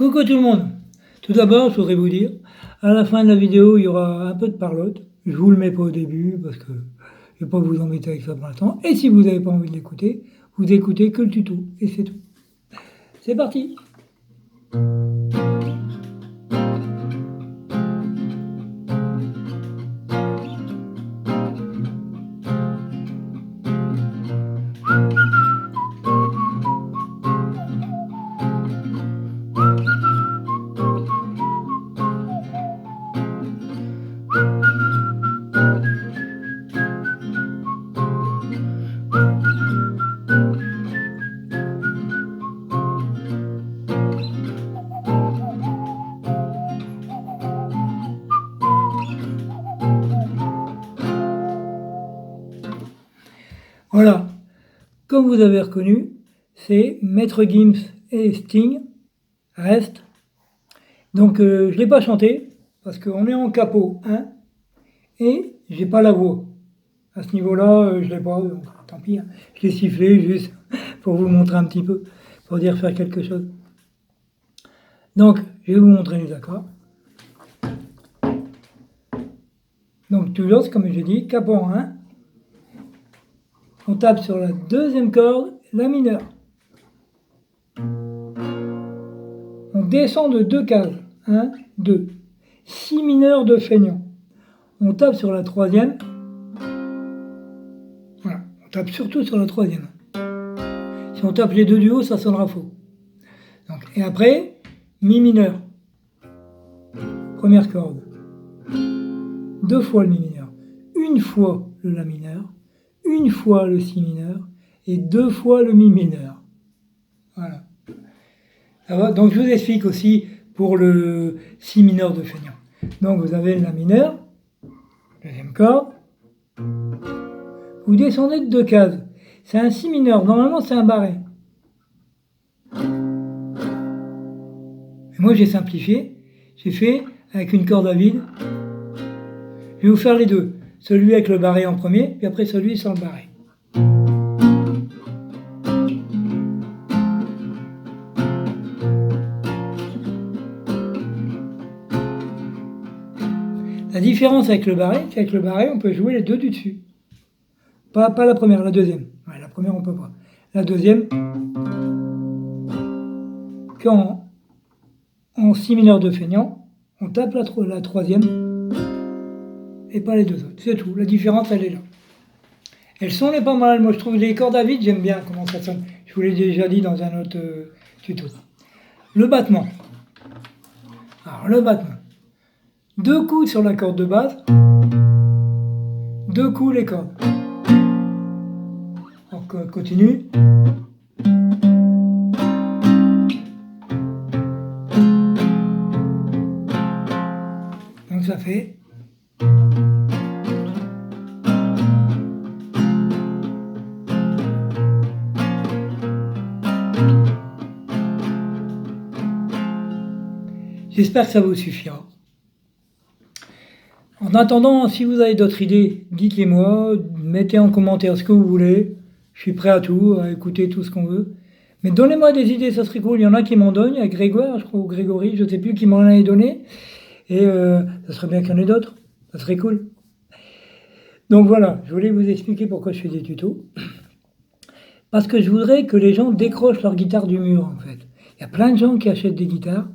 Coucou tout le monde. Tout d'abord, je voudrais vous dire, à la fin de la vidéo, il y aura un peu de parlotte. Je vous le mets pas au début parce que je vais pas vous embêter avec ça pour l'instant. Et si vous n'avez pas envie de l'écouter, vous écoutez que le tuto et c'est tout. C'est parti. Voilà, comme vous avez reconnu, c'est Maître Gims et Sting, Reste. Donc je ne l'ai pas chanté, parce qu'on est en capot 1, et j'ai pas la voix. À ce niveau-là, je l'ai pas, donc tant pis. Hein. Je l'ai sifflé juste pour vous montrer un petit peu, pour dire faire quelque chose. Donc, je vais vous montrer les accords. Donc toujours, comme j'ai dit, capot 1. On tape sur la deuxième corde, la mineure. On descend de 2 cases. 1, 2. Si mineur de feignant. On tape sur la troisième. Voilà, on tape surtout sur la troisième. Si on tape les deux du haut, ça sonnera faux. Donc, et après, mi mineur. Première corde. 2 fois le mi mineur. Une fois le la mineur. Une fois le si mineur. Et 2 fois le mi mineur. Voilà. Alors, donc je vous explique aussi pour le si mineur de feignant. Donc vous avez le la mineur, deuxième corde, vous descendez de 2 cases. C'est un si mineur, normalement c'est un barré. Et moi j'ai simplifié, j'ai fait avec une corde à vide. Je vais vous faire les deux, celui avec le barré en premier, puis après celui sans le barré. La différence avec le barré, c'est qu'avec le barré, on peut jouer les deux du dessus. Pas la première, la deuxième. Ouais, la première, on peut pas. La deuxième, quand en si mineur de feignant, on tape la troisième et pas les deux autres. C'est tout. La différence, elle est là. Elles sont les pas mal. Moi, je trouve les cordes à vide, j'aime bien comment ça sonne. Je vous l'ai déjà dit dans un autre tuto. Le battement. Alors, le battement. 2 coups sur la corde de base, 2 coups les cordes. On continue. Donc ça fait. J'espère que ça vous suffira. En attendant, si vous avez d'autres idées, dites-les-moi, mettez en commentaire ce que vous voulez. Je suis prêt à tout, à écouter tout ce qu'on veut. Mais donnez-moi des idées, ça serait cool. Il y en a qui m'en donnent, il y a Grégoire, je crois, ou Grégory, je ne sais plus, qui m'en a donné. Et ça serait bien qu'il y en ait d'autres, ça serait cool. Donc voilà, je voulais vous expliquer pourquoi je fais des tutos. Parce que je voudrais que les gens décrochent leur guitare du mur, en fait. Il y a plein de gens qui achètent des guitares.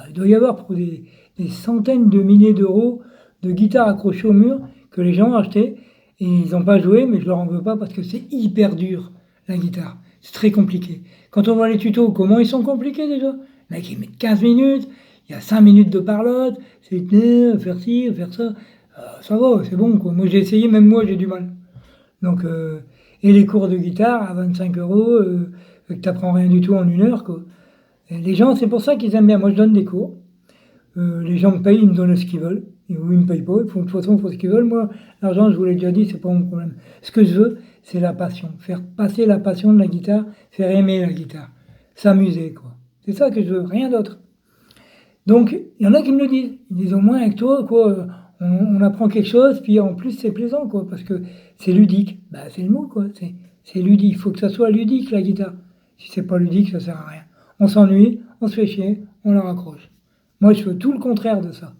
Il doit y avoir pour des centaines de milliers d'euros de guitares accrochées au mur que les gens ont acheté et ils n'ont pas joué, mais je leur en veux pas parce que c'est hyper dur, la guitare. C'est très compliqué. Quand on voit les tutos, comment ils sont compliqués déjà? Le mec, ils mettent 15 minutes, il y a 5 minutes de parlotte, c'est faire ci, faire ça. Ça va, c'est bon, quoi. Moi, j'ai essayé, même moi, j'ai du mal. Donc, et les cours de guitare à 25 euros, que tu n'apprends rien du tout en 1 heure, quoi. Et les gens, c'est pour ça qu'ils aiment bien. Moi, je donne des cours. Les gens me payent, ils me donnent ce qu'ils veulent. Ou ils me payent pas. De toute façon, il faut ce qu'ils veulent. Moi, l'argent, je vous l'ai déjà dit, c'est pas mon problème. Ce que je veux, c'est la passion. Faire passer la passion de la guitare, faire aimer la guitare. S'amuser, quoi. C'est ça que je veux, rien d'autre. Donc, il y en a qui me le disent. Ils disent au moins avec toi, quoi, on apprend quelque chose, puis en plus, c'est plaisant, quoi, parce que c'est ludique. Bah, c'est le mot, quoi. C'est ludique. Il faut que ça soit ludique, la guitare. Si c'est pas ludique, ça sert à rien. On s'ennuie, on se fait chier, on la raccroche. Moi, je fais tout le contraire de ça.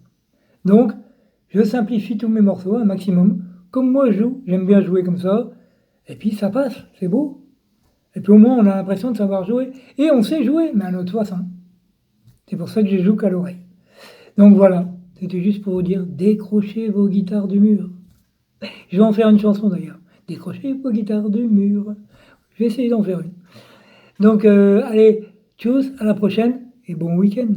Donc, je simplifie tous mes morceaux un maximum. Comme moi, je joue, j'aime bien jouer comme ça. Et puis, ça passe, c'est beau. Et puis, au moins, on a l'impression de savoir jouer. Et on sait jouer, mais à notre façon. C'est pour ça que je joue qu'à l'oreille. Donc voilà, c'était juste pour vous dire, décrochez vos guitares du mur. Je vais en faire une chanson d'ailleurs. Décrochez vos guitares du mur. Je vais essayer d'en faire une. Donc, allez, tchuss, à la prochaine et bon week-end.